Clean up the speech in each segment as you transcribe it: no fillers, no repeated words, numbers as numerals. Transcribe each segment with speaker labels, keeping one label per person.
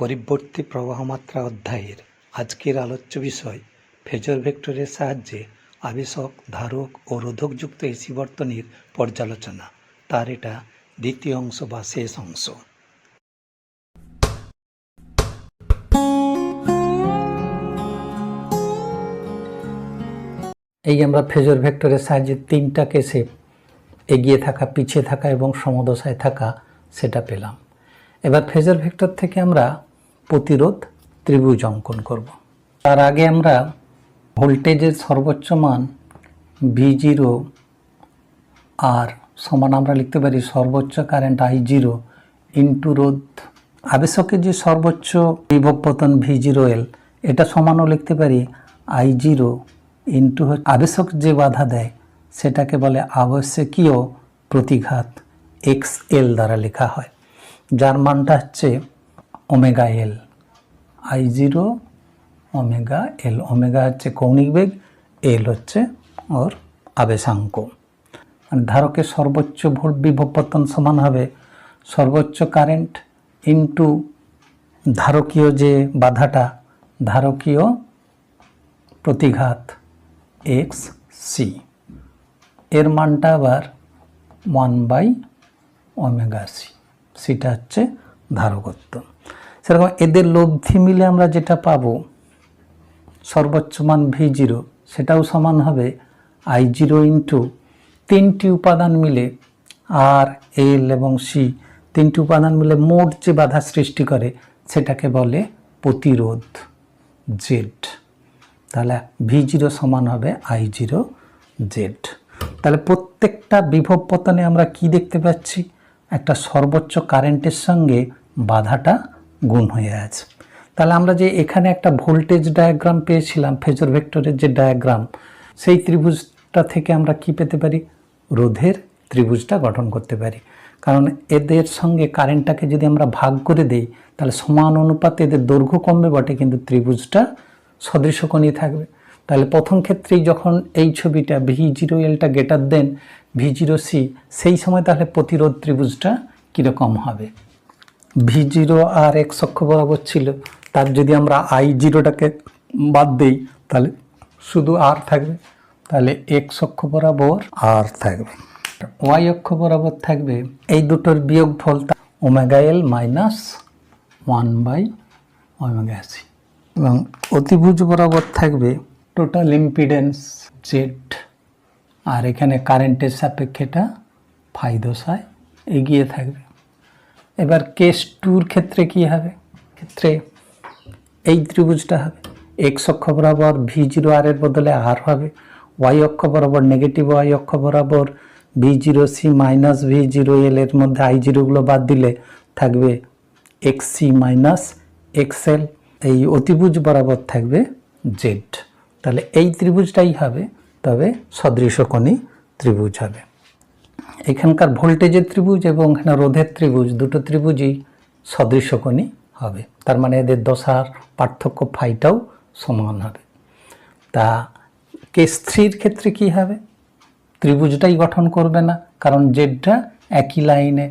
Speaker 1: পরিবর্তী প্রবাহমাত্রা অধ্যায়ের আজকের আলোচ্য বিষয় ফেজর ভেক্টরের সাহায্যে আবেশক, ধারক ও রোধকযুক্ত এসি বর্তনীর পর্যালোচনা। তার এটা দ্বিতীয় অংশ বা শেষ অংশ। এই আমরা ফেজর ভেক্টরের সাহায্যে তিনটা কেসে এগিয়ে থাকা, পিছিয়ে থাকা এবং সমদশায় থাকা সেটা পেলাম। এবার ফেজর ভেক্টর থেকে আমরা প্রতিরোধ ত্রিভুজ অঙ্কন করব। তার আগে আমরা ভোল্টেজের সর্বোচ্চ মান V0 আর সমান আমরা লিখতে পারি সর্বোচ্চ কারেন্ট I0 ইন্টু রোধ। আবেশকের যে সর্বোচ্চ বিভব পতন V0L এটা সমানও লিখতে পারি I0 ইন্টু আবেশক যে বাধা দেয় সেটাকে বলে আবশ্যকীয় প্রতিঘাত XL দ্বারা লেখা হয়, যার মানটা হচ্ছে ওমেগা এল। I0 ওমেগা এল, ওমেগা হচ্ছে কৌণিক বেগ, এল হচ্ছে ওর আবেশাঙ্ক। মানে ধারকের সর্বোচ্চ বিভব পতন সমান হবে সর্বোচ্চ কারেন্ট ইন্টু ধারকীয় যে বাধাটা, ধারকীয় প্রতিঘাত XC, এর মানটা আবার 1/ωc, সেটা হচ্ছে ধারকত্ব। সেরকম এদের লব্ধি মিলে আমরা যেটা পাবো সর্বোচ্চ মান V0, সেটাও সমান হবে I0 ইন্টু তিনটি উপাদান মিলে আর এল এবং সি, তিনটি উপাদান মিলে মোট যে বাধা সৃষ্টি করে সেটাকে বলে প্রতিরোধ Z। তাহলে V0 সমান হবে I0 Z। তাহলে প্রত্যেকটা বিভব পতনে আমরা কি দেখতে পাচ্ছি, একটা সর্বোচ্চ কারেন্টের সঙ্গে বাধাটা গুণ হয়ে আছে। তাহলে আমরা যে এখানে একটা ভোল্টেজ ডায়াগ্রাম পেয়েছিলাম, ফেজর ভেক্টরের যে ডায়াগ্রাম, সেই ত্রিভুজটা থেকে আমরা কি পেতে পারি, রোধের ত্রিভুজটা গঠন করতে পারি। কারণ এদের সঙ্গে কারেন্টটাকে যদি আমরা ভাগ করে দেই তাহলে সমান অনুপাতে এদের দৈর্ঘ্য কমবে বটে, কিন্তু ত্রিভুজটা সদৃশকোণী থাকবে। তাহলে প্রথম ক্ষেত্রেই যখন এই ছবিটা V0Lটা গ্রেটার দেন V0C, সেই সময় তাহলে প্রতিরোধ ত্রিভুজটা কীরকম হবে। V0 আর X অক্ষ বরাবর ছিল, তার যদি আমরা I0টাকে বাদ দেই তাহলে শুধু R থাকবে, তাহলে X অক্ষ বরাবর R থাকবে, Y অক্ষ বরাবর থাকবে এই দুটোর বিয়োগফল ওমেগা এল মাইনাস 1/ωc, এবং অতিভুজ বরাবর থাকবে টোটাল ইম্পিডেন্স Z, আর এখানে কারেন্টের সাপেক্ষেটা ফাই দশায় এগিয়ে থাকবে। এবার কেস 2-র ক্ষেত্রে কি হবে, ক্ষেত্রে এই ত্রিভুজটা হবে X অক্ষ বরাবর V0 আর এর বদলে R হবে, Y অক্ষ বরাবর নেগেটিভ Y অক্ষ বরাবর V0C মাইনাস V0L, এর মধ্যে I0গুলো বাদ দিলে থাকবে XC মাইনাস XL, এই অতিভুজ বরাবর থাকবে Z। তাহলে এই ত্রিভুজটাই হবে, তবে সদৃশকোণী ত্রিভুজ হবে। এখানকার ভোল্টেজের ত্রিভুজ এবং এখানে রোধের ত্রিভুজ, দুটো ত্রিভুজই সদৃশকোণী হবে। তার মানে এদের দশার পার্থক্য ফাইটাও সমান হবে। তা কেস 3-র ক্ষেত্রে কি হবে, ত্রিভুজটাই গঠন করবে না, কারণ জেডটা একই লাইনে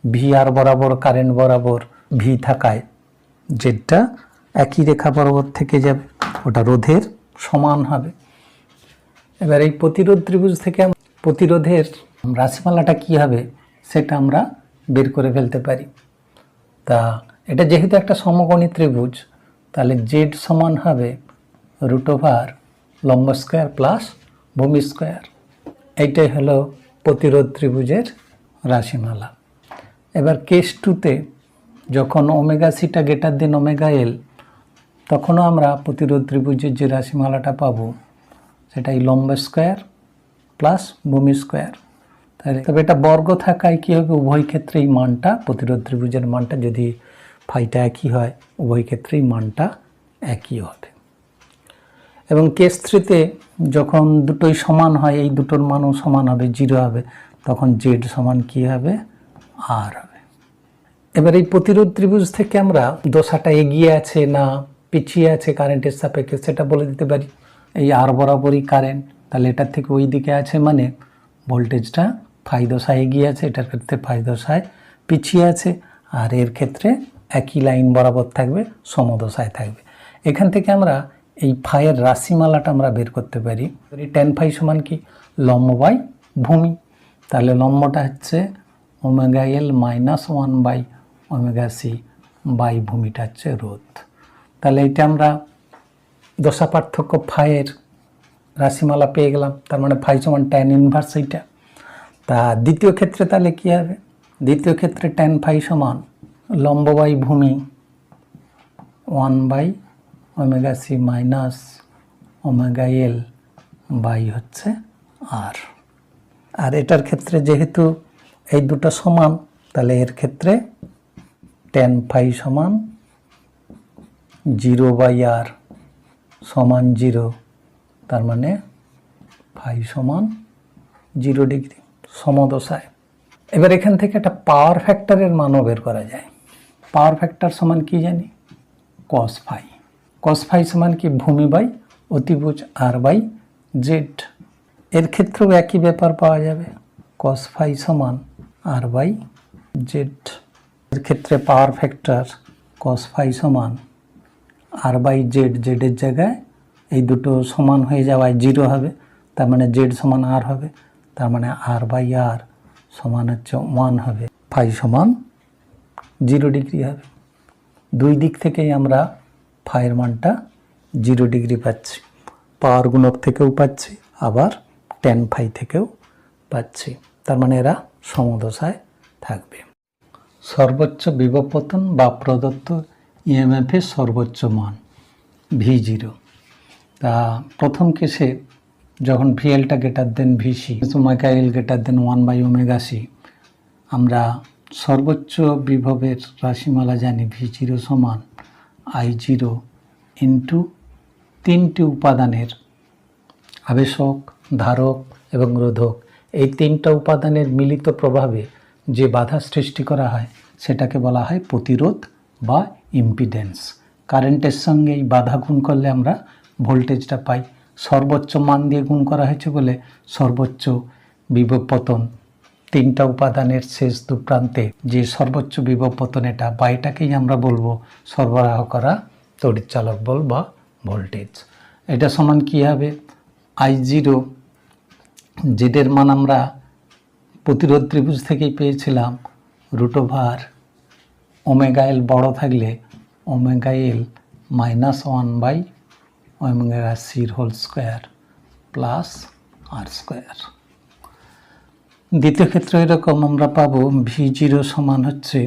Speaker 1: VR বরাবর কারেন্ট বরাবর V থাকায় জেডটা একই রেখা বরাবর থেকে যাবে, ওটা রোধের সমান হবে। এবার এই প্রতিরোধ ত্রিভুজ থেকে প্রতিরোধের রাশিমালাটা কি হবে সেটা আমরা বের করে ফেলতে পারি। তা এটা যেহেতু একটা সমকোণী ত্রিভুজ, তাহলে জেড সমান হবে √ লম্ব স্কোয়ার প্লাস ভূমি স্কোয়ার। এইটাই হলো প্রতিরোধ ত্রিভুজের রাশিমালা। এবার কেস 2-তে যখন ওমেগা সিটা গ্রেটার দেন ওমেগা এল, তখনও আমরা প্রতিরোধ ত্রিভুজের যে রাশিমালাটা পাবো সেটাই লম্ব স্কোয়ার প্লাস ভূমি স্কোয়ার। তাহলে তবে এটা বর্গ থাকায় কী হবে, উভয় ক্ষেত্রেই মানটা, প্রতিরোধ ত্রিভুজের মানটা যদি ফাইটা একই হয়, উভয় ক্ষেত্রেই মানটা একই হবে। এবং কেস 3-তে যখন দুটোই সমান হয়, এই দুটোর মানও সমান হবে, 0 হবে, তখন জেড সমান কী হবে, আর হবে। এবার এই প্রতিরোধ ত্রিভুজ থেকে আমরা দশাটা এগিয়ে আছে না পিছিয়ে আছে কারেন্টের সাপেক্ষে সেটা বলে দিতে পারি। এই আর বরাবরই কারেন্ট, তাহলে এটার থেকে ওই দিকে আছে, মানে ভোল্টেজটা ফাই দশায় এগিয়ে আছে, এটার ক্ষেত্রে ফাই দশায় পিছিয়ে আছে, আর এর ক্ষেত্রে একই লাইন বরাবর থাকবে, সমদশায় থাকবে। এখান থেকে আমরা এই ফাইয়ের রাশিমালাটা আমরা বের করতে পারি। tan ফাই সমান কি, লম্ব বাই ভূমি। তাহলে লম্বটা হচ্ছে omega L minus 1/ωc by ভূমিটা হচ্ছে রোধ। তাহলে এটা আমরা দশা পার্থক্য ফাইয়ের রাশিমালা পেয়ে গেলাম। তার মানে ফাই সমান tan ইনভার্স এইটা। তা দ্বিতীয় ক্ষেত্রে তাহলে কী হবে? দ্বিতীয় ক্ষেত্রে tan ফাই সমান লম্ব বাই ভূমি 1/ωc minus omega L by হচ্ছে আর। আর এটার ক্ষেত্রে যেহেতু এই দুটো সমান, তাহলে এর ক্ষেত্রে tan ফাই সমান 0/r সমান 0। তার মানে ফাই সমান 0 ডিগ্রি সমদশায়। এবার এখান থেকে একটা পাওয়ার ফ্যাক্টরের মানও বের করা যায়। পাওয়ার ফ্যাক্টর সমান কি জানি, কস ফাই। কস ফাই সমান কি, ভূমি বাই অতিভুজ r/z। এর ক্ষেত্রেও একই ব্যাপার পাওয়া যাবে, কস ফাই সমান r/z। এর ক্ষেত্রে পাওয়ার ফ্যাক্টর কস ফাই সমান r/z, জেডের জায়গায় এই দুটো সমান হয়ে যাওয়ায় 0 হবে, তার মানে z সমান r হবে, তার মানে r/r সমান হচ্ছে 1 হবে, ফাই সমান 0 ডিগ্রি হবে। দুই দিক থেকেই আমরা ফাইয়ের মানটা 0 ডিগ্রি পাচ্ছি, পাওয়ার গুণক থেকেও পাচ্ছি, আবার tan ফাই থেকেও পাচ্ছি। তার মানে এরা সমদশায় থাকবে। সর্বোচ্চ বিভব পতন বা প্রদত্ত ইএমএফের সর্বোচ্চ মান V0। তা প্রথম কেসে যখন VLটা greater than VC, omega L greater than 1/ωc, আমরা সর্বোচ্চ বিভবের রাশিমালা জানি V0 সমান I0 ইন্টু 3টি উপাদানের আবেশক, ধারক এবং রোধক, এই 3টা উপাদানের মিলিত প্রভাবে যে বাধা সৃষ্টি করা হয় সেটাকে বলা হয় প্রতিরোধ বা ইম্পিডেন্স। কারেন্টের সঙ্গে এই বাধা গুণ করলে আমরা ভোল্টেজটা পাই। সর্বোচ্চ মান দিয়ে গুণ করা হয়েছে বলে সর্বোচ্চ বিভব পতন, 3টা উপাদানের শেষ দু প্রান্তে যে সর্বোচ্চ বিভব পতন এটা, বা এটাকেই আমরা বলবো সরবরাহ করা তড়িৎচালক বল বা ভোল্টেজ। এটা সমান কী হবে, I0, জেডের মান আমরা প্রতিরোধ ত্রিভুজ থেকেই পেয়েছিলাম √ωL বড় থাকলে ωL minus 1/ωc² plus r²। দ্বিতীয় ক্ষেত্রে এরকম আমরা পাবো V0 সমান হচ্ছে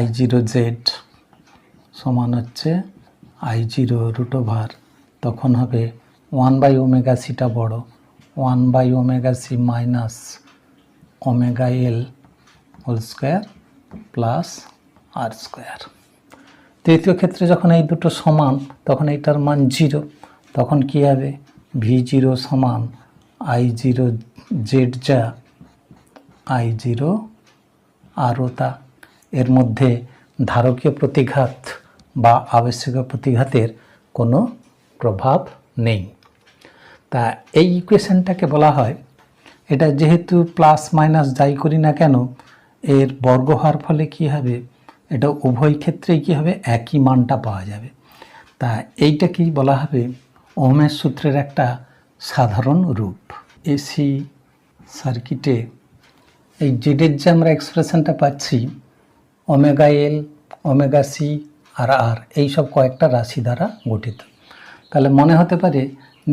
Speaker 1: I0Z সমান হচ্ছে I0 √, তখন হবে 1/ωcটা বড়, 1/ωc minus ωL² plus r²। তৃতীয় ক্ষেত্রে যখন এই দুটো সমান তখন এইটার মান 0, তখন কি হবে, V0 সমান I0Z যা I0 আরতা। এর মধ্যে ধারকীয় প্রতিঘাত বা আবশ্যকীয় প্রতিঘাতের কোনো প্রভাব নেই। তা এই ইকুয়েশনটাকে বলা হয়, এটা যেহেতু প্লাস মাইনাস যাই করি না কেন এর বর্গ হওয়ার ফলে কি হবে, এটা উভয় ক্ষেত্রেই কী হবে, একই মানটা পাওয়া যাবে। তা এইটাকেই বলা হবে ওহমের সূত্রের একটা সাধারণ রূপ। এসি সার্কিটে এই জেডের যে আমরা এক্সপ্রেশনটা পাচ্ছি ωL, ωc আর আর, এইসব কয়েকটা রাশি দ্বারা গঠিত। তাহলে মনে হতে পারে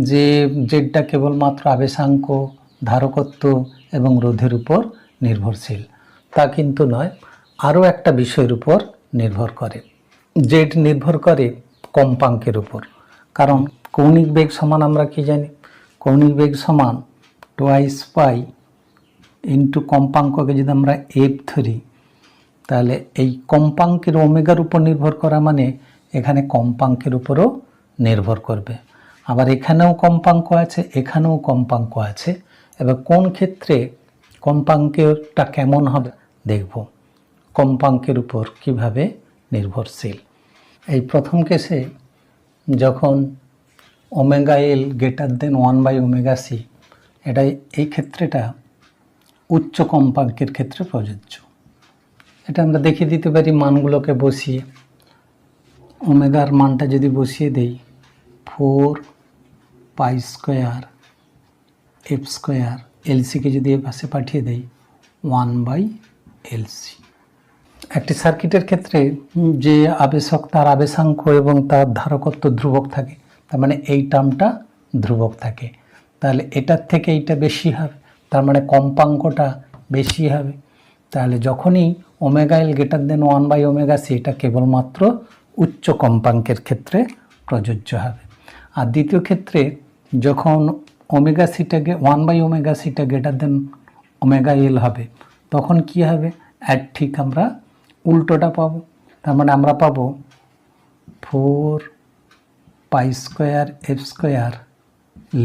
Speaker 1: যে জেডটা কেবলমাত্র আবেশাঙ্ক, ধারকত্ব এবং রোধের উপর নির্ভরশীল, তা কিন্তু নয়, আরও একটা বিষয়ের উপর নির্ভর করে। জেড নির্ভর করে কম্পাঙ্কের উপর, কারণ কৌণিক বেগ সমান আমরা কি জানি, কৌণিক বেগ সমান 2π ইন্টু কম্পাঙ্ককে যদি আমরা এফ ধরি, তাহলে এই কম্পাঙ্কের ওমেগার উপর নির্ভর করা মানে এখানে কম্পাঙ্কের উপরও নির্ভর করবে। আবার এখানেও কম্পাঙ্ক আছে, এখানেও কম্পাঙ্ক আছে। এবার কোন ক্ষেত্রে কম্পাঙ্কটা কেমন হবে দেখব, কম্পাঙ্কের উপর কিভাবে নির্ভরশীল। এই প্রথম কেসে যখন ωL গ্রেটার দেন 1/ωc, এটা এই ক্ষেত্রেটা উচ্চ কম্পাঙ্কের ক্ষেত্রে প্রযোজ্য। এটা আমরা দেখিয়ে দিতে পারি মানগুলোকে বসিয়ে। ওমেগার মানটা যদি বসিয়ে দেই 4π² f², এলসিকে যদি এ পাশে পাঠিয়ে দেই 1/LC। একটি সার্কিটের ক্ষেত্রে যে আবেশক তার আবেশাঙ্ক এবং তার ধারকত্ব ধ্রুবক থাকে, তার মানে এই টার্মটা ধ্রুবক থাকে, তাহলে এটার থেকে এইটা বেশি হবে, তার মানে কম্পাঙ্কটা বেশি হবে। তাহলে যখনই ω/L > 1/ωc, এটা কেবলমাত্র উচ্চ কম্পাঙ্কের ক্ষেত্রে প্রযোজ্য হবে। আর দ্বিতীয় ক্ষেত্রে যখন ω/c 1/ωc > ω/L হবে, তখন কি হবে, ঠিক আমরা উল্টোটা পাবো। তার মানে আমরা পাবো 4π² f²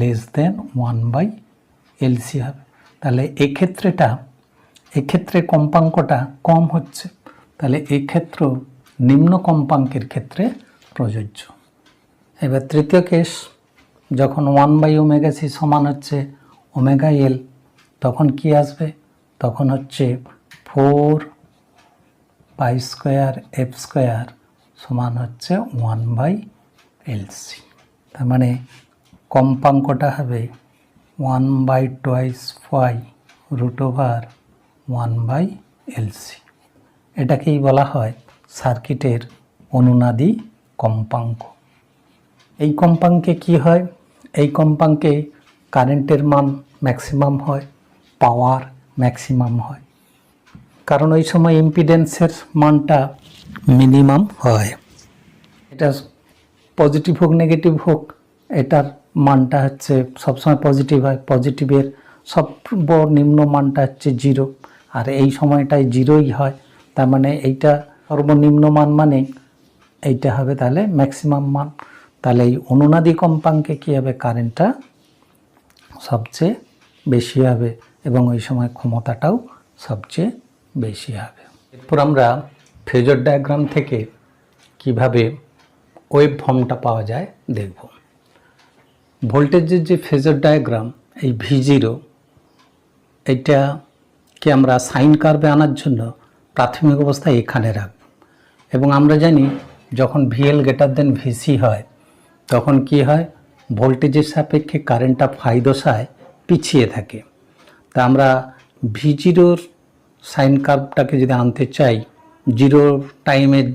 Speaker 1: < 1/LC হবে। তাহলে এক্ষেত্রে কম্পাঙ্কটা কম হচ্ছে, তাহলে এক্ষেত্র নিম্ন কম্পাঙ্কের ক্ষেত্রে প্রযোজ্য। এবার তৃতীয় কেস, যখন 1/ωc সমান হচ্ছে ω/L, তখন কি আসবে, তখন হচ্ছে 4π² f² সমান হচ্ছে 1/LC। তার মানে কম্পাঙ্কটা হবে 1/2π√1/LC। এটাকেই বলা হয় সার্কিটের অনুনাদি কম্পাঙ্ক। এই কম্পাঙ্কে কি হয়, এই কম্পাঙ্কে কারেন্টের মান ম্যাক্সিমাম হয়, পাওয়ার ম্যাক্সিমাম হয়, কারণ ওই সময় ইম্পিডেন্সের মানটা মিনিমাম হয়। এটা পজিটিভ হোক নেগেটিভ হোক, এটার মানটা হচ্ছে সবসময় পজিটিভ হয়। পজিটিভের সর্বনিম্ন মানটা হচ্ছে 0, আর এই সময়টায় 0ই হয়। তার মানে এইটা সর্বনিম্ন মান, মানে এইটা হবে তাহলে ম্যাক্সিমাম মান। তাহলে এই অনুনাদি কম্পাঙ্কে কী হবে, কারেন্টটা সবচেয়ে বেশি হবে এবং ওই সময় ক্ষমতাটাও সবচেয়ে বেশি হবে। এরপর আমরা ফেজর ডায়াগ্রাম থেকে কিভাবে ওয়েভ ফর্মটা পাওয়া যায় দেখব। ভোল্টেজের যে ফেজর ডায়াগ্রাম, এই V0, এইটাকে আমরা সাইন কার্ভে আনার জন্য প্রাথমিক অবস্থায় এখানে রাখব, এবং আমরা জানি যখন VL > VC হয়, তখন কি হয়, ভোল্টেজের সাপেক্ষে কারেন্টটা ফাই দশায় পিছিয়ে থাকে। তা আমরা V0-র সাইন কার্ভটাকে যদি আনতে চাই, 0 টাইমের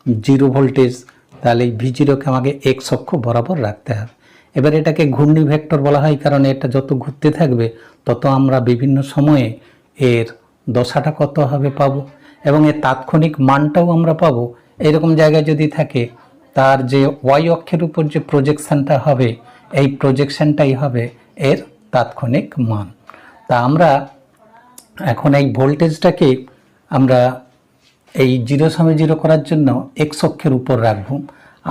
Speaker 1: 0 ভোল্টেজ, তাহলে এই V0-কে আমাকে x অক্ষ বরাবর রাখতে হবে। এবার এটাকে ঘূর্ণি ভেক্টর বলা হয়, কারণ এটা যত ঘুরতে থাকবে তত আমরা বিভিন্ন সময়ে এর দশাটা কত হবে পাবো, এবং এর তাৎক্ষণিক মানটাও আমরা পাবো। এরকম জায়গায় যদি থাকে, তার যে y অক্ষের উপর যে প্রজেকশানটা হবে, এই প্রজেকশানটাই হবে এর তাৎক্ষণিক মান। তা আমরা এখন এই ভোল্টেজটাকে আমরা এই 0 করার জন্য x অক্ষের উপর রাখব,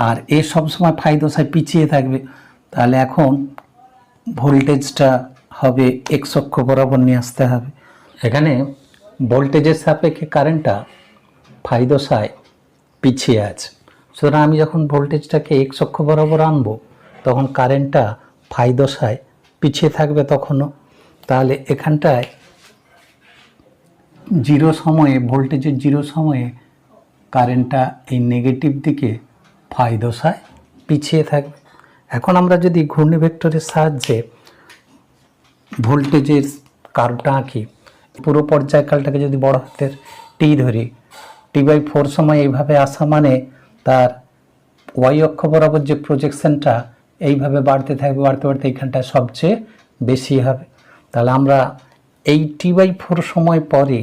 Speaker 1: আর এ সবসময় ফাই দশায় পিছিয়ে থাকবে। তাহলে এখন ভোল্টেজটা হবে x অক্ষ বরাবর নিয়ে আসতে হবে। এখানে ভোল্টেজের সাপেক্ষে কারেন্টটা ফাই দশায় পিছিয়ে আছে, সুতরাং আমি যখন ভোল্টেজটাকে x অক্ষ বরাবর আনবো, তখন কারেন্টটা ফাই দশায় পিছিয়ে থাকবে তখনও। তাহলে এখানটায় 0 সময়ে, ভোল্টেজের 0 সময়ে কারেন্টটা এই নেগেটিভ দিকে ফাই দশায় পিছিয়ে থাকবে। এখন আমরা যদি ঘূর্ণি ভেক্টরের সাহায্যে ভোল্টেজের কার্ভটা আঁকি, পুরো পর্যায়কালটাকে যদি বড় হাতের টি ধরি, T/4 সময় এইভাবে আসা, মানে তার y অক্ষ বরাবর যে প্রজেকশনটা এইভাবে বাড়তে থাকবে, বাড়তে বাড়তে এইখানটা সবচেয়ে বেশি হবে। তাহলে আমরা এই T/4 সময় পরে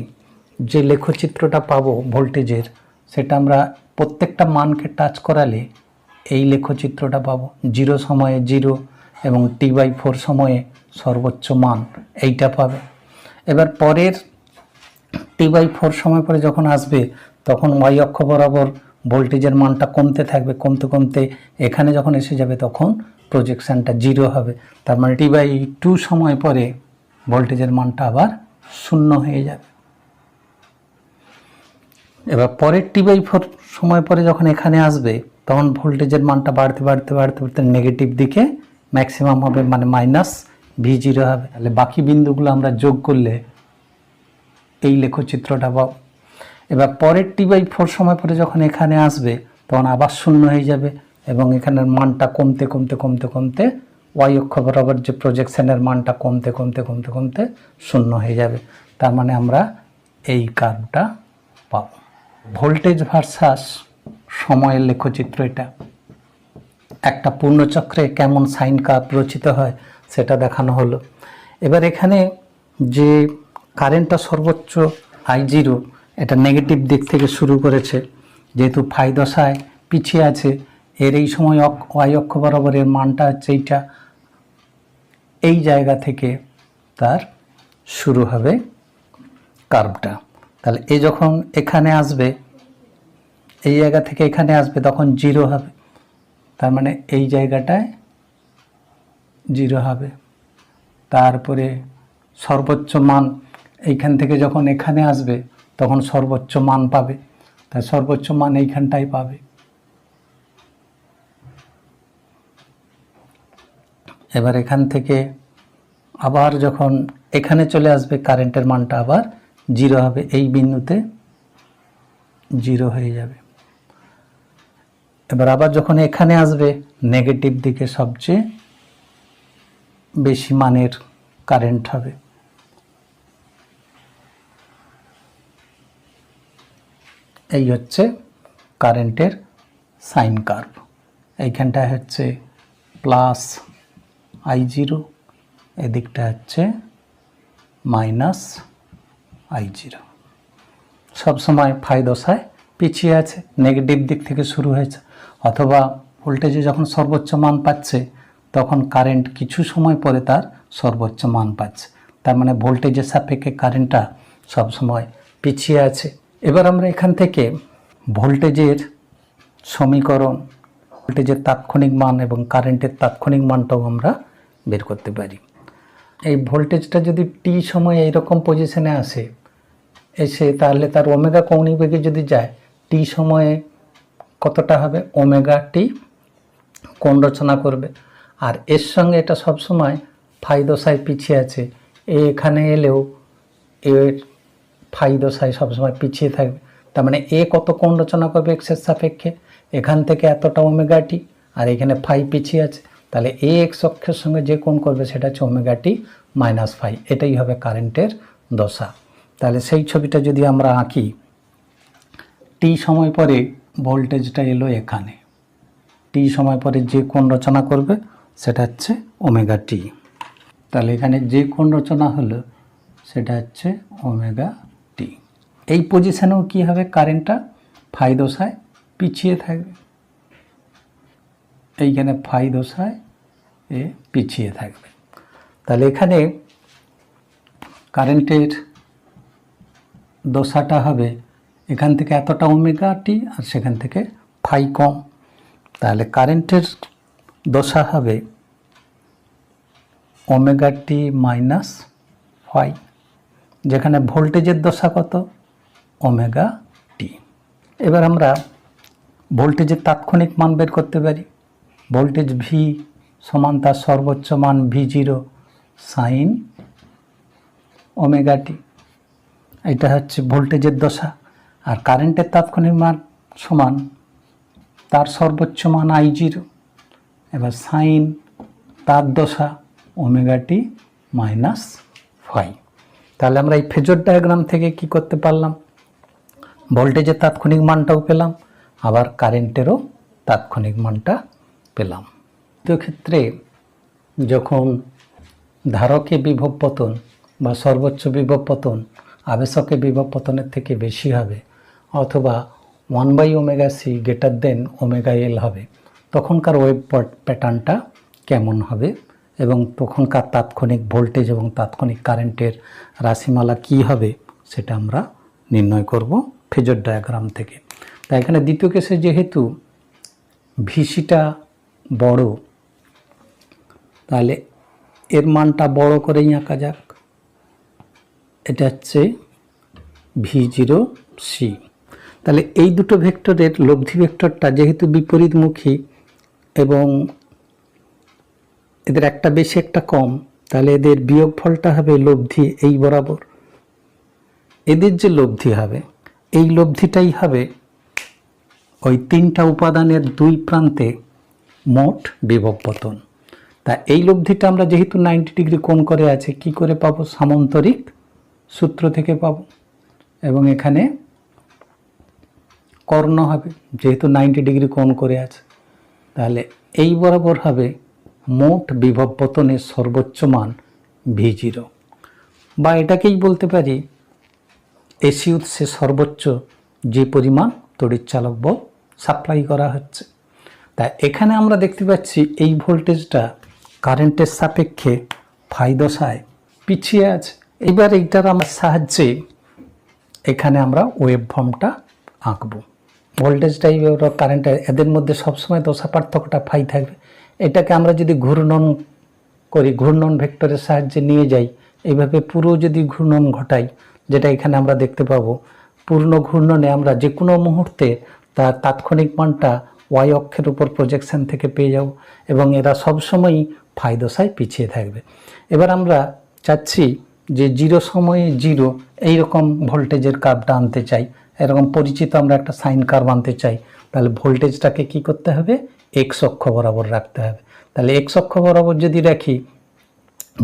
Speaker 1: যে লেখচিত্রটা পাবো ভোল্টেজের, সেটা আমরা প্রত্যেকটা মানকে টাচ করালে এই লেখচিত্রটা পাবো। 0 সময়ে 0 এবং T/4 সময়ে সর্বোচ্চ মান এইটা পাবে। এবার পরের T/4 সময় পরে যখন আসবে, তখন y অক্ষ বরাবর ভোল্টেজের মানটা কমতে থাকবে, কমতে কমতে এখানে যখন এসে যাবে, তখন প্রজেকশানটা 0 হবে। তার মানে T/2 সময় পরে ভোল্টেজের মানটা আবার 0 হয়ে যাবে। এবার পরের T/4 সময় পরে যখন এখানে আসবে, তখন ভোল্টেজের মানটা বাড়তে বাড়তে বাড়তে বাড়তে নেগেটিভ দিকে ম্যাক্সিমাম হবে, মানে -V0 হবে। তাহলে বাকি বিন্দুগুলো আমরা যোগ করলে এই লেখচিত্রটা পাবো। এবার পরের T/4 সময় পরে যখন এখানে আসবে তখন আবার শূন্য হয়ে যাবে এবং এখানের মানটা কমতে কমতে কমতে কমতে ওয়াই অক্ষ বরাবর যে প্রজেকশনের মানটা কমতে কমতে কমতে কমতে শূন্য হয়ে যাবে। তার মানে আমরা এই কার্ভটা পাব। ভোল্টেজ ভার্সাস সময়ের লেখচিত্র এটা। একটা পূর্ণচক্রে কেমন সাইন কার্ভ রচিত হয় সেটা দেখানো হলো। এবার এখানে যে কারেন্টটা সর্বোচ্চ I0 এটা নেগেটিভ দিক থেকে শুরু করেছে, যেহেতু ফাই দশায় পিছিয়ে আছে, এর এই সময় ওয়াই অক্ষ বরাবরের মানটা হচ্ছে এইটা, এই জায়গা থেকে তার শুরু হবে কার্ভটা। তাহলে এ যখন এখানে আসবে, এই জায়গা থেকে এখানে আসবে তখন 0 হবে, তার মানে এই জায়গাটায় 0 হবে। তারপরে সর্বোচ্চ মান এইখান থেকে যখন এখানে আসবে তখন সর্বোচ্চ মান পাবে, তাই সর্বোচ্চ মান এইখানটাই পাবে। এবার এখান থেকে আবার যখন এখানে চলে আসবে কারেন্টের মানটা আবার 0 হবে, এই বিন্দুতে 0 হয়ে যাবে। এবার আবার যখন এখানে আসবে নেগেটিভ দিকে সবচেয়ে বেশি মানের কারেন্ট হবে। এই হচ্ছে কারেন্টের সাইন কার্ভ। এইখানটা হচ্ছে প্লাস I0, এদিকটা হচ্ছে মাইনাস I0। সবসময় ফাই দশায় পিছিয়ে আছে, নেগেটিভ দিক থেকে শুরু হয়েছে, অথবা ভোল্টেজে যখন সর্বোচ্চ মান পাচ্ছে তখন কারেন্ট কিছু সময় পরে তার সর্বোচ্চ মান পাচ্ছে। তার মানে ভোল্টেজের সাপেক্ষে কারেন্টটা সবসময় পিছিয়ে আছে। এবার আমরা এখান থেকে ভোল্টেজের সমীকরণ, ভোল্টেজের তাৎক্ষণিক মান এবং কারেন্টের তাৎক্ষণিক মানটাও আমরা বের করতে পারি। এই ভোল্টেজটা যদি টি সময়ে এইরকম পজিশনে এসে তাহলে তার ওমেগা কৌণিক বেগে যদি যায়, টি সময়ে কতটা হবে, ওমেগা টি কোণ রচনা করবে। আর এর সঙ্গে এটা সবসময় ফাই দশায় পিছিয়ে আছে, এখানে এলেও এর ফাই দশায় সবসময় পিছিয়ে থাকবে। তার মানে এ কত কোণ রচনা করবে এক্সের সাপেক্ষে, এখান থেকে এতটা ওমেগা টি, আর এখানে ফাই পিছিয়ে আছে, তাহলে এ এক্স অক্ষের সঙ্গে যে কোণ করবে সেটা হচ্ছে ওমেগা টি মাইনাস ফাই। এটাই হবে কারেন্টের দশা। তাহলে সেই ছবিটা যদি আমরা আঁকি, টি সময় পরে ভোল্টেজটা এলো এখানে, টি সময় পরে যে কোণ রচনা করবে সেটা হচ্ছে ওমেগা টি। তাহলে এখানে যে কোণ রচনা হলো সেটা হচ্ছে ওমেগা টি। এই পজিশনেও কি হবে, কারেন্টটা ফাই দশায় পিছিয়ে থাকবে, এইখানে ফাই দশায় এ পিছিয়ে থাকবে। তাহলে এখানে কারেন্টের দশাটা হবে এখান থেকে এতটা ওমেগা টি আর সেখান থেকে ফাই কম। তাহলে কারেন্টের দশা হবে ওমেগা টি মাইনাস ফাই, যেখানে ভোল্টেজের দশা কত, ওমেগা টি। এবার আমরা ভোল্টেজের তাৎক্ষণিক মান বের করতে পারি। ভোল্টেজ ভি সমান তার সর্বোচ্চ মান V0 সাইন ওমেগা টি, এটা হচ্ছে ভোল্টেজের দশা। আর কারেন্টের তাৎক্ষণিক মান সমান তার সর্বোচ্চ মান I0, এবার সাইন তার দশা ওমেগা টি মাইনাস ফাই। তাহলে আমরা এই ফেজর ডায়াগ্রাম থেকে কি করতে পারলাম, ভোল্টেজের তাৎক্ষণিক মানটাও পেলাম, আবার কারেন্টেরও তাৎক্ষণিক মানটা পেলাম। দ্বিতীয় ক্ষেত্রে যখন ধারকে বিভব পতন বা সর্বোচ্চ বিভব পতন আবেশকে বিভব পতনের থেকে বেশি হবে, অথবা 1/ωc গ্রেটার দেন ωL হবে, তখনকার ওয়েভ প্যাটার্নটা কেমন হবে এবং তখনকার তাৎক্ষণিক ভোল্টেজ এবং তাৎক্ষণিক কারেন্টের রাশিমালা কি হবে সেটা আমরা নির্ণয় করব ফেজর ডায়াগ্রাম থেকে। তাই এখানে দ্বিতীয় কেসে যেহেতু ভিসিটা বড়, তাহলে এর মানটা বড় করেই আঁকা যাক। এটা হচ্ছে V0c। তাহলে এই দুটো ভেক্টরের লব্ধি ভেক্টরটা যেহেতু বিপরীতমুখী এবং এদের একটা বেশি একটা কম, তাহলে এদের বিয়োগফলটা হবে লব্ধি এই বরাবর। এদের যে লব্ধি হবে এই লব্ধিটাই হবে ওই তিনটা উপাদানের দুই প্রান্তে মোট বিভব পতন। তা এই লব্ধিটা আমরা যেহেতু 90 ডিগ্রি কোণ করে আছে, কি করে পাবো? সামান্তরিক সূত্র থেকে পাবো। এবং এখানে কর্ণ হবে, যেহেতু 90 ডিগ্রি কোণ করে আছে, তাহলে এই বরাবর হবে মোট বিভব পতনের সর্বোচ্চ মান V0, বা এটাকেই বলতে পারি এসি উৎসে সর্বোচ্চ যে পরিমাণ তড়িৎচালক বল সাপ্লাই করা হচ্ছে। তাই এখানে আমরা দেখতে পাচ্ছি এই ভোল্টেজটা কারেন্টের সাপেক্ষে ফাই দশায় পিছিয়ে আছে। এবার এইটার আমার সাহায্যে এখানে আমরা ওয়েভ ফর্মটা আঁকবো। ভোল্টেজটাই কারেন্টের, এদের মধ্যে সবসময় দশা পার্থক্যটা ফাই থাকবে। এটাকে আমরা যদি ঘূর্ণন করি, ঘূর্ণন ভেক্টরের সাহায্যে নিয়ে যাই, এইভাবে পুরো যদি ঘূর্ণন ঘটাই, যেটা এখানে আমরা দেখতে পাবো, পূর্ণ ঘূর্ণনে আমরা যে কোনো মুহূর্তে তার তাৎক্ষণিক মানটা ওয়াই অক্ষের উপর প্রজেকশন থেকে পেয়ে যাব, এবং এরা সবসময়ই ফাই দশায় পিছিয়ে থাকবে। এবার আমরা চাচ্ছি যে 0 সময়ে 0 এইরকম ভোল্টেজের কার্ভটা আনতে চাই, এরকম পরিচিত আমরা একটা সাইন কার্ভ আনতে চাই। তাহলে ভোল্টেজটাকে কি করতে হবে? এক্স অক্ষ বরাবর রাখতে হবে। তাহলে এক্স অক্ষ বরাবর যদি রাখি,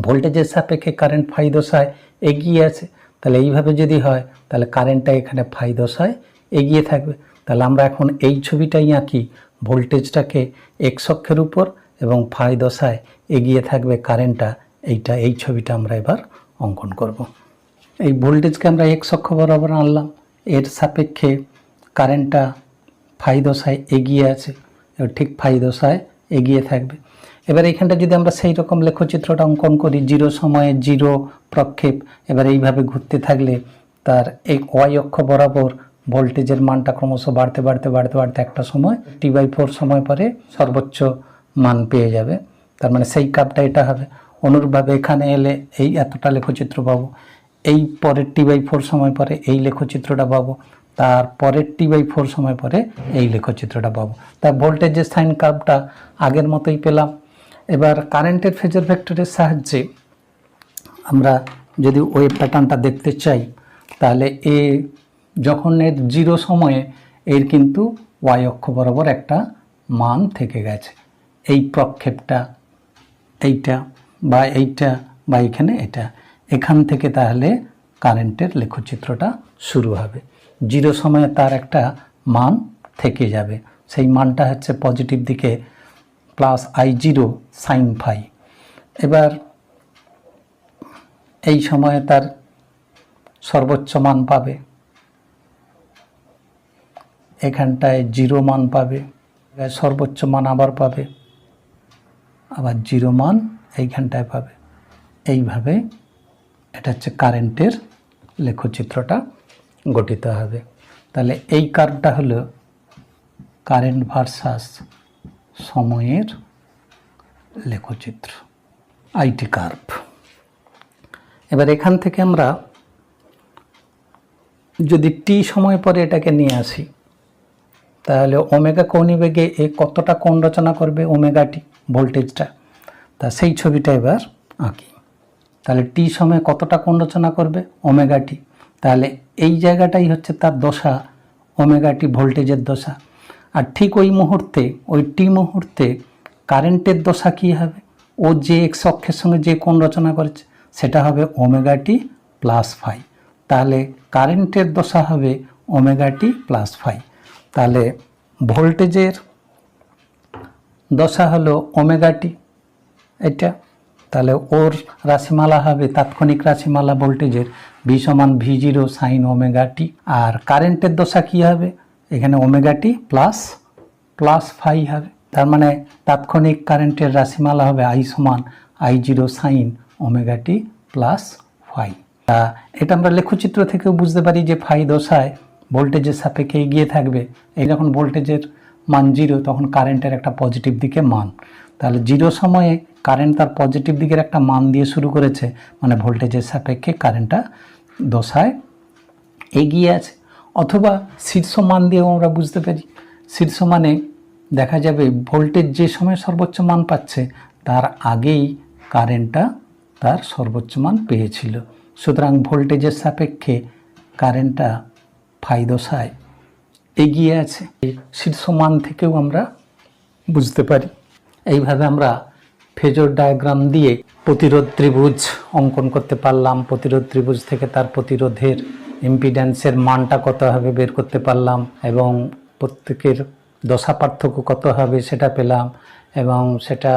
Speaker 1: ভোল্টেজের সাপেক্ষে কারেন্ট ফাই দশায় এগিয়ে আছে, তাহলে এইভাবে যদি হয়, তাহলে কারেন্টটা এখানে ফাই দশায় এগিয়ে থাকবে। তাহলে আমরা এখন এই ছবিটাই আঁকি, ভোল্টেজটাকে এক্স অক্ষের উপর এবং ফাই দশায় এগিয়ে থাকবে কারেন্টটা, এই ছবিটা আমরা এবার অঙ্কন করব। এই ভোল্টেজকে আমরা এক্স অক্ষ বরাবর আনলাম, এর সাপেক্ষে কারেন্টটা ফাই দশায় এগিয়ে আছে, এবার ঠিক ফাই দশায় এগিয়ে থাকবে। এবার এইখানটা যদি আমরা সেই রকম লেখচিত্রটা অঙ্কন করি, 0 সময়ে 0 প্রক্ষেপ, এবার এইভাবে ঘুরতে থাকলে তার এই ওয়াই অক্ষ বরাবর ভোল্টেজের মানটা ক্রমশ বাড়তে বাড়তে বাড়তে বাড়তে একটা সময় T/4 সময় পরে সর্বোচ্চ মান পেয়ে যাবে। তার মানে সেই কাপটা এটা হবে। অনুরূপভাবে এখানে এলে এই এতটা লেখচিত্র পাবো, এই পরের T/4 সময় পরে এই লেখচিত্রটা পাবো, তার পরের T/4 সময় পরে এই লেখচিত্রটা পাবো। তাই ভোল্টেজের সাইন কার্ভটা আগের মতোই পেলাম। এবার কারেন্টের ফেজর ভেক্টরের সাহায্যে আমরা যদি ওয়েভ প্যাটার্নটা দেখতে চাই, তাহলে যখন এর 0 সময়ে এর কিন্তু ওয়াই অক্ষ বরাবর একটা মান থেকে গেছে, এই প্রক্ষেপটা, এইটা বা এইটা বা এখানে এটা, এখান থেকে তাহলে কারেন্টের লেখচিত্রটা শুরু হবে। 0 সময়ে তার একটা মান থেকে যাবে, সেই মানটা হচ্ছে পজিটিভ দিকে +I0 সাইন ফাই। এবার এই সময়ে তার সর্বোচ্চ মান পাবে, এখানটায় 0 মান পাবে, সর্বোচ্চ মান আবার পাবে, আবার 0 মান এইখানটায় পাবে। এইভাবে এটা হচ্ছে কারেন্টের লেখচিত্রটা গঠিত হবে। তাহলে এই কার্ভটা হলো কারেন্ট ভার্সাস সময়ের লেখচিত্র, আইটি কার্ভ। এবার এখান থেকে আমরা যদি টি সময় পরে এটাকে নিয়ে আসি, তাহলে ওমেগা কৌণিবেগে এ কতটা কোণ রচনা করবে? ওমেগা টি ভোল্টেজটা। তা সেই ছবিটা এবার আঁকি। তাহলে টি সময়ে কতটা কোণ রচনা করবে? Omega t. তাহলে এই জায়গাটাই হচ্ছে তার দশা, ওমেগা টি ভোল্টেজের দশা। আর ঠিক ওই মুহূর্তে, ওই টি মুহূর্তে কারেন্টের দশা কী হবে? ও যে এক্স অক্ষের সঙ্গে যে কোণ রচনা করেছে সেটা হবে ওমেগা টি প্লাস ফাই। তাহলে কারেন্টের দশা হবে ওমেগা টি প্লাস ফাই। তাহলে ভোল্টেজের দশা হলো ওমেগা টি, এটা। তাহলে ওর রাশিমালা হবে, তাৎক্ষণিক রাশিমালা ভোল্টেজের ভি সমান V0 সাইন ওমেগা টি। আর কারেন্টের দশা কী হবে? এখানে ওমেগা টি প্লাস ফাই হবে। তার মানে তাৎক্ষণিক কারেন্টের রাশিমালা হবে I সমান I0 sine omega t plus phi. তা এটা আমরা লেখচিত্র থেকেও বুঝতে পারি যে ফাই দশায় ভোল্টেজের সাপেক্ষে এগিয়ে থাকবে। এই যখন ভোল্টেজের মান 0, তখন কারেন্টের একটা পজিটিভ দিকে মান। তাহলে 0 সময়ে কারেন্ট তার পজিটিভ দিকের একটা মান দিয়ে শুরু করেছে, মানে ভোল্টেজের সাপেক্ষে কারেন্টটা দশায় এগিয়ে আছে। অথবা শীর্ষ মান দিয়েও আমরা বুঝতে পারি। শীর্ষ মানে দেখা যাবে ভোল্টেজ যে সময় সর্বোচ্চ মান পাচ্ছে তার আগেই কারেন্টটা তার সর্বোচ্চ মান পেয়েছিল। সুতরাং ভোল্টেজের সাপেক্ষে কারেন্টটা ফাই দশায় এগিয়ে আছে, এই শীর্ষ মান থেকেও আমরা বুঝতে পারি। এইভাবে আমরা ফেজর ডায়াগ্রাম দিয়ে প্রতিরোধ ত্রিভুজ অঙ্কন করতে পারলাম। প্রতিরোধ ত্রিভুজ থেকে তার প্রতিরোধের ইম্পিডেন্সের মানটা কত হবে বের করতে পারলাম, এবং প্রত্যেকের দশা পার্থক্য কত হবে সেটা পেলাম, এবং সেটা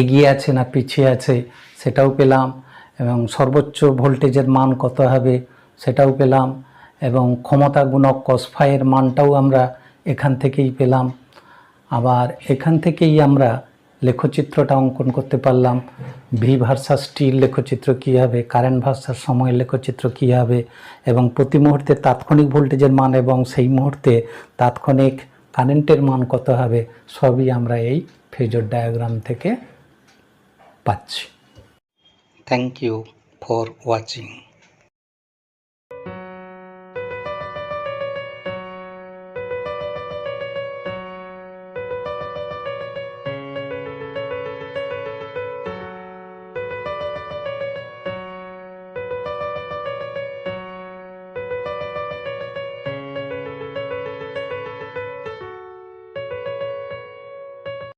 Speaker 1: এগিয়ে আছে না পিছিয়ে আছে সেটাও পেলাম, এবং সর্বোচ্চ ভোল্টেজের মান কত হবে সেটাও পেলাম, এবং ক্ষমতা গুণক কস ফাইয়ের মানটাও আমরা এখান থেকেই পেলাম। আবার এখান থেকেই আমরা লেখচিত্রটা অঙ্কন করতে পারলাম। ভি ভার্সাস টির লেখচিত্র কী হবে, কারেন্ট ভার্সাস সময়ের লেখচিত্র কী হবে, এবং প্রতি মুহূর্তে তাৎক্ষণিক ভোল্টেজের মান এবং সেই মুহূর্তে তাৎক্ষণিক কারেন্টের মান কত হবে সবই আমরা এই ফেজর ডায়াগ্রাম থেকে পাচ্ছি। Thank you for watching.